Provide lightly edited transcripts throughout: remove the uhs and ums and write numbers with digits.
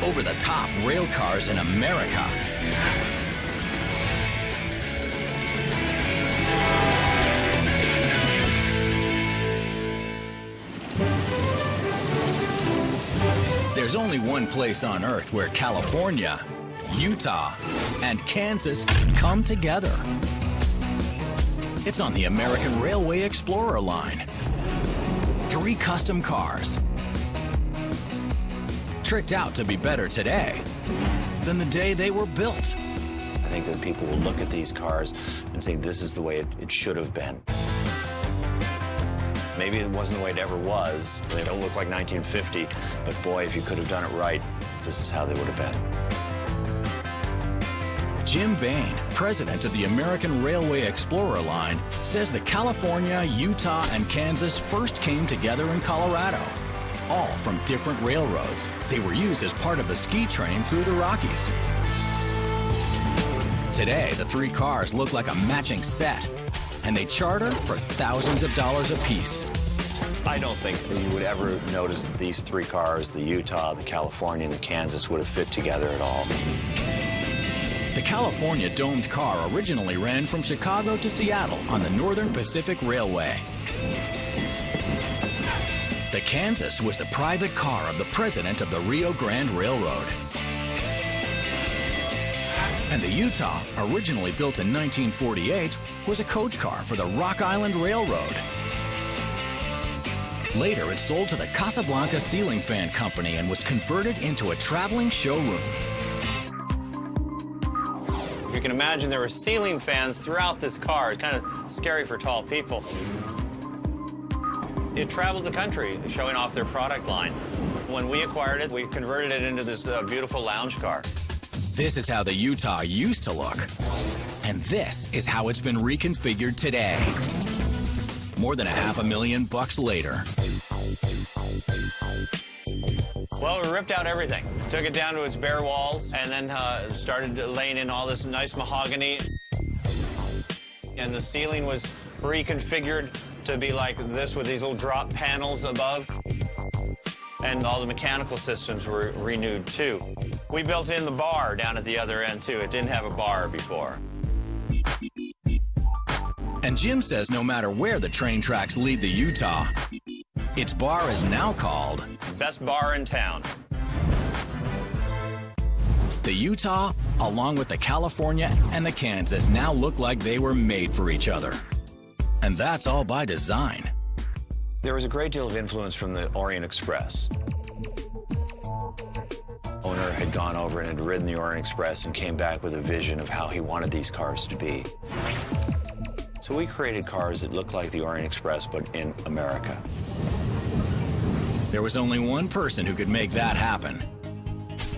over-the-top rail cars in America. There's only one place on Earth where California, Utah, and Kansas come together. It's on the American Railway Explorer line. 3 custom cars, tricked out to be better today than the day they were built. I think that people will look at these cars and say, this is the way it should have been. Maybe it wasn't the way it ever was. They don't look like 1950, but boy, if you could have done it right, this is how they would have been. Jim Bain, president of the American Railway Explorer line, says the California, Utah, and Kansas first came together in Colorado, all from different railroads. They were used as part of the ski train through the Rockies. Today, the 3 cars look like a matching set, and they charter for thousands of dollars apiece. I don't think that you would ever notice that these 3 cars, the Utah, the California, and the Kansas, would have fit together at all. The California domed car originally ran from Chicago to Seattle on the Northern Pacific Railway. The Kansas was the private car of the president of the Rio Grande Railroad. And the Utah, originally built in 1948, was a coach car for the Rock Island Railroad. Later, it sold to the Casablanca Ceiling Fan Company and was converted into a traveling showroom. You can imagine there were ceiling fans throughout this car. It's kind of scary for tall people. It traveled the country showing off their product line. When we acquired it, we converted it into this beautiful lounge car. This is how the Utah used to look. And this is how it's been reconfigured today. More than $500,000 later. Well, we ripped out everything. Took it down to its bare walls and then started laying in all this nice mahogany. And the ceiling was reconfigured to be like this with these little drop panels above. And all the mechanical systems were renewed, too. We built in the bar down at the other end, too. It didn't have a bar before. And Jim says no matter where the train tracks lead the Utah, its bar is now called Best bar in town. The Utah, along with the California and the Kansas, now look like they were made for each other. And that's all by design. There was a great deal of influence from the Orient Express. Owner had gone over and had ridden the Orient Express and came back with a vision of how he wanted these cars to be. So we created cars that looked like the Orient Express, but in America. There was only one person who could make that happen.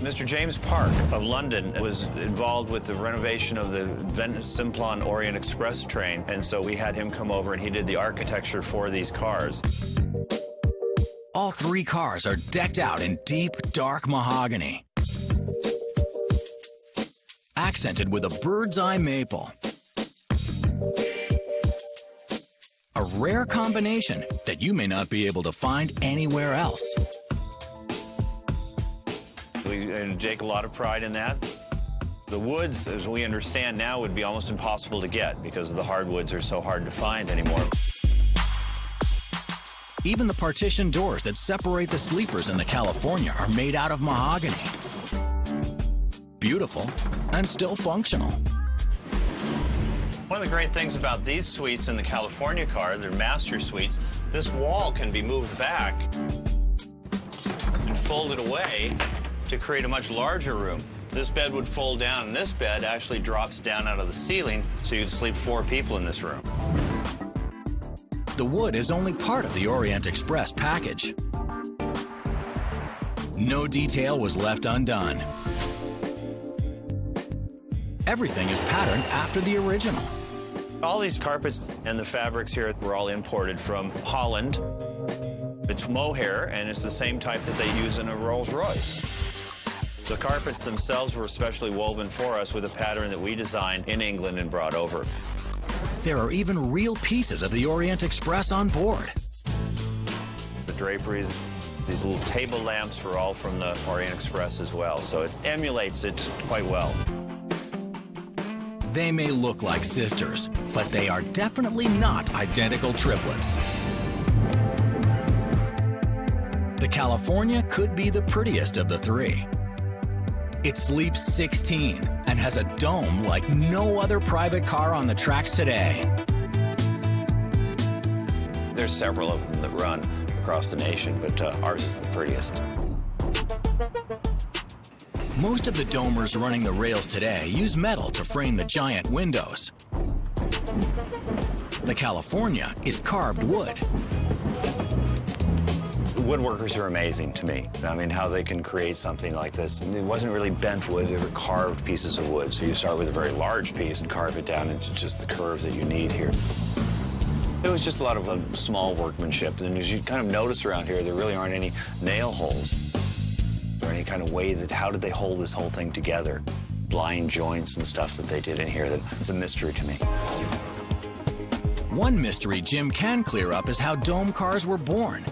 Mr. James Park of London was involved with the renovation of the Simplon Orient Express train, and so we had him come over and he did the architecture for these cars. All 3 cars are decked out in deep, dark mahogany, accented with a bird's eye maple. A rare combination that you may not be able to find anywhere else. We take a lot of pride in that. The woods, as we understand now, would be almost impossible to get because the hardwoods are so hard to find anymore. Even the partition doors that separate the sleepers in the California are made out of mahogany. Beautiful and still functional. One of the great things about these suites in the California car, they're master suites, this wall can be moved back and folded away to create a much larger room. This bed would fold down, and this bed actually drops down out of the ceiling, so you could sleep 4 people in this room. The wood is only part of the Orient Express package. No detail was left undone. Everything is patterned after the original. All these carpets and the fabrics here were all imported from Holland. It's mohair, and it's the same type that they use in a Rolls-Royce. The carpets themselves were specially woven for us with a pattern that we designed in England and brought over. There are even real pieces of the Orient Express on board. The draperies, These little table lamps were all from the Orient Express as well, so it emulates it quite well. They may look like sisters, but they are definitely not identical triplets. The California could be the prettiest of the three. It sleeps 16 and has a dome like no other private car on the tracks today. There's several of them that run across the nation, but ours is the prettiest. Most of the domers running the rails today use metal to frame the giant windows. The California is carved wood. Woodworkers are amazing to me. I mean, how they can create something like this. And it wasn't really bent wood, they were carved pieces of wood. So you start with a very large piece and carve it down into just the curve that you need here. It was just a lot of small workmanship. And as you kind of notice around here, there really aren't any nail holes or any kind of way that, how did they hold this whole thing together? Blind joints and stuff that they did in here, it's a mystery to me. One mystery Jim can clear up is how dome cars were born.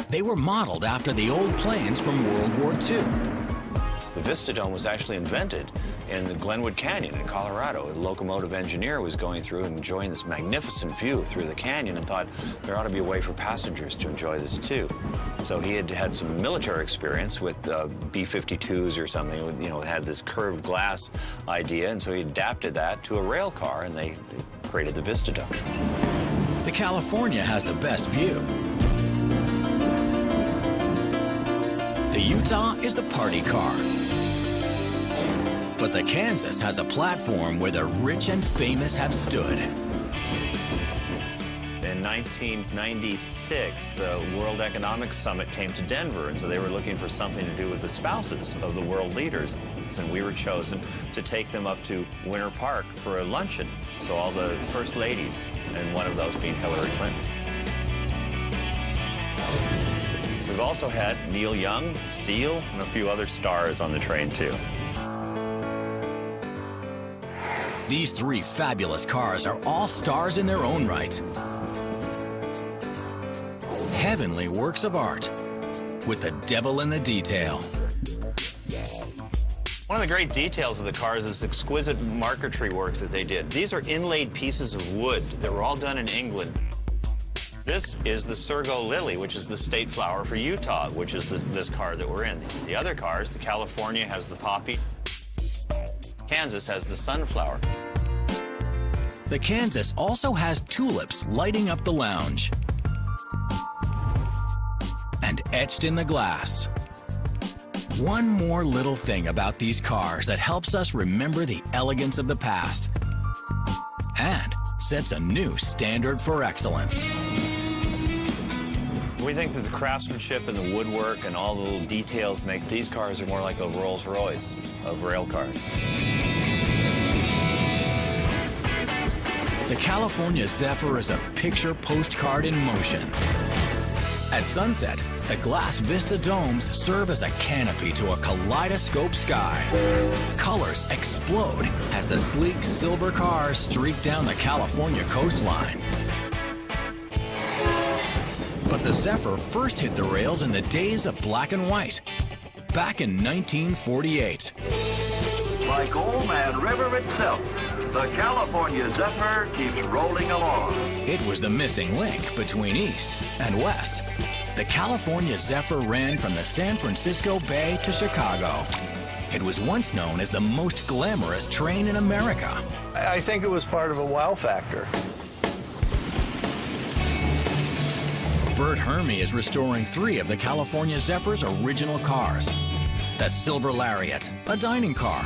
They were modeled after the old planes from World War II. The Vista Dome was actually invented in the Glenwood Canyon in Colorado. A locomotive engineer was going through and enjoying this magnificent view through the canyon and thought there ought to be a way for passengers to enjoy this too. So he had had some military experience with B-52s or something, you know, had this curved glass idea, and so he adapted that to a rail car, and they created the Vista Dome. The California has the best view. The Utah is the party car. But the Kansas has a platform where the rich and famous have stood. In 1996, the World Economic Summit came to Denver, and so they were looking for something to do with the spouses of the world leaders. And we were chosen to take them up to Winter Park for a luncheon. So all the first ladies, and one of those being Hillary Clinton. We've also had Neil Young, Seal, and a few other stars on the train, too. These three fabulous cars are all stars in their own right. Heavenly works of art, with the devil in the detail. One of the great details of the cars is this exquisite marquetry work that they did. These are inlaid pieces of wood that were all done in England. This is the Surgo Lily, which is the state flower for Utah, which is this car that we're in. The other cars, the California has the poppy, Kansas has the sunflower. The Kansas also has tulips lighting up the lounge. And etched in the glass. One more little thing about these cars that helps us remember the elegance of the past and sets a new standard for excellence. We think that the craftsmanship and the woodwork and all the little details make these cars are more like a Rolls-Royce of rail cars. The California Zephyr is a picture postcard in motion. At sunset, the glass Vista domes serve as a canopy to a kaleidoscope sky. Colors explode as the sleek silver cars streak down the California coastline. But the Zephyr first hit the rails in the days of black and white, back in 1948. Like Old Man River itself, the California Zephyr keeps rolling along. It was the missing link between East and West. The California Zephyr ran from the San Francisco Bay to Chicago. It was once known as the most glamorous train in America. I think it was part of a wow factor. Bert Hermie is restoring 3 of the California Zephyr's original cars. The Silver Lariat, a dining car.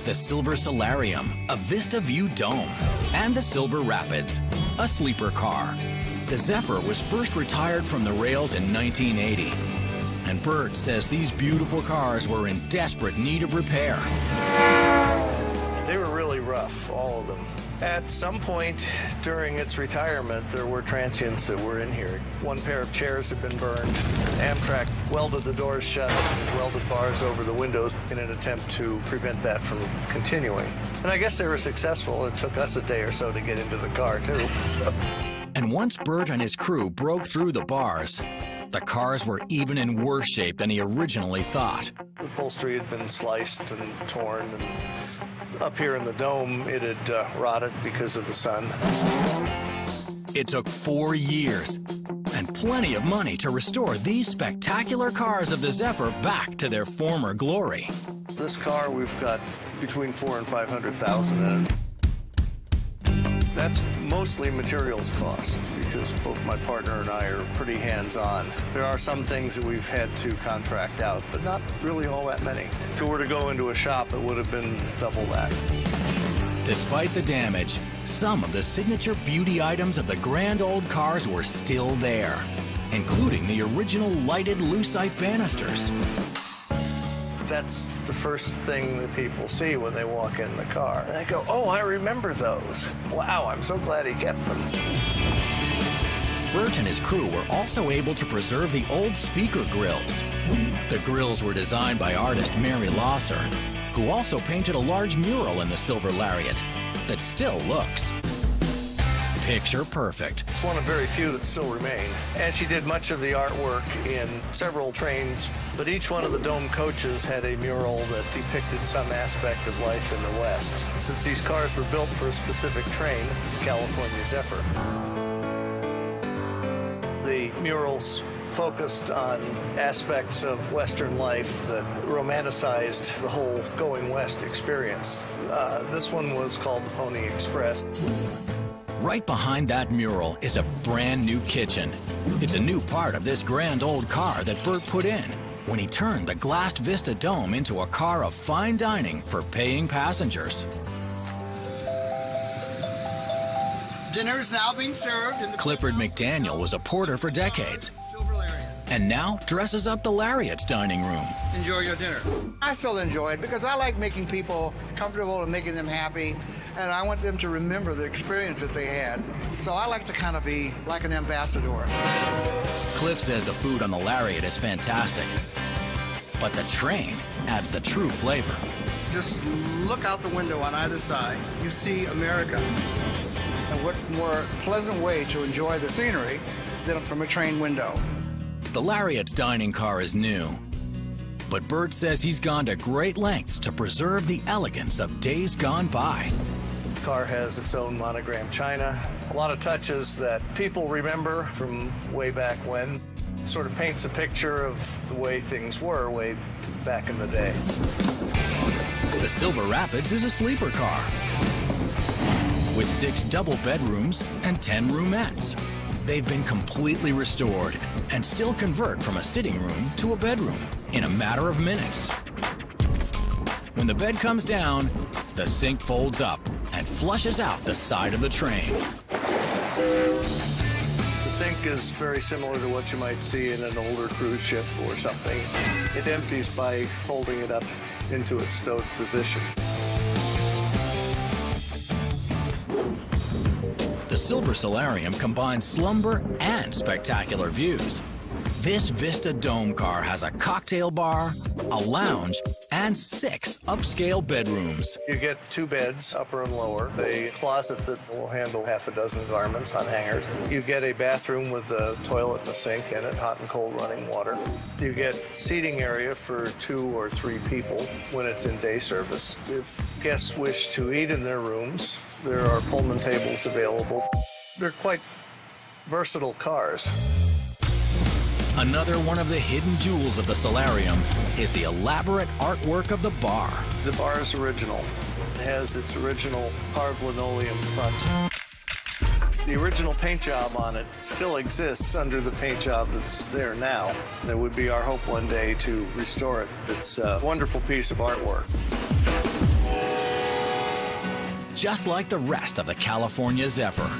The Silver Solarium, a Vista View dome. And the Silver Rapids, a sleeper car. The Zephyr was first retired from the rails in 1980. And Bert says these beautiful cars were in desperate need of repair. They were really rough, all of them. At some point during its retirement, there were transients that were in here. One pair of chairs had been burned. Amtrak welded the doors shut, welded bars over the windows in an attempt to prevent that from continuing. And I guess they were successful. It took us a day or so to get into the car, too. And once Bert and his crew broke through the bars, The cars were even in worse shape than he originally thought. The upholstery had been sliced and torn, and up here in the dome, it had rotted because of the sun. It took 4 years and plenty of money to restore these spectacular cars of the Zephyr back to their former glory. This car, we've got between $400,000 and $500,000 in it. That's mostly materials cost, because both my partner and I are pretty hands-on. There are some things that we've had to contract out, but not really all that many. If it were to go into a shop, it would have been double that. Despite the damage, some of the signature beauty items of the grand old cars were still there, including the original lighted lucite banisters. That's the first thing that people see when they walk in the car. And they go, oh, I remember those. Wow, I'm so glad he kept them. Burt and his crew were also able to preserve the old speaker grills. The grills were designed by artist Mary Losser, who also painted a large mural in the Silver Lariat that still looks picture perfect. It's one of very few that still remain. And she did much of the artwork in several trains, but each one of the dome coaches had a mural that depicted some aspect of life in the West. Since these cars were built for a specific train, the California Zephyr, the murals focused on aspects of Western life that romanticized the whole going west experience. This one was called the Pony Express. Right behind that mural is a brand new kitchen. It's a new part of this grand old car that Burt put in when he turned the glassed Vista Dome into a car of fine dining for paying passengers. Dinner is now being served. Clifford McDaniel was a porter for decades, and now dresses up the Lariat's dining room. Enjoy your dinner. I still enjoy it because I like making people comfortable and making them happy, and I want them to remember the experience that they had. So I like to kind of be like an ambassador. Cliff says the food on the Lariat is fantastic, but the train adds the true flavor. Just look out the window on either side. You see America. And what more pleasant way to enjoy the scenery than from a train window. The Lariat's dining car is new, but Burt says he's gone to great lengths to preserve the elegance of days gone by. The car has its own monogram china, a lot of touches that people remember from way back when. Sort of paints a picture of the way things were way back in the day. The Silver Rapids is a sleeper car with 6 double bedrooms and 10 roomettes. They've been completely restored and still convert from a sitting room to a bedroom in a matter of minutes. When the bed comes down, the sink folds up and flushes out the side of the train. The sink is very similar to what you might see in an older cruise ship or something. It empties by folding it up into its stowed position. The Silver Solarium combines slumber and spectacular views. This Vista Dome car has a cocktail bar, a lounge, and 6 upscale bedrooms. You get 2 beds, upper and lower, a closet that will handle half a dozen garments on hangers. You get a bathroom with a toilet and a sink in it, hot and cold running water. You get seating area for 2 or 3 people when it's in day service. If guests wish to eat in their rooms, there are Pullman tables available. They're quite versatile cars. Another one of the hidden jewels of the Solarium is the elaborate artwork of the bar. The bar is original. It has its original carved linoleum front. The original paint job on it still exists under the paint job that's there now. It would be our hope one day to restore it. It's a wonderful piece of artwork. Just like the rest of the California Zephyr,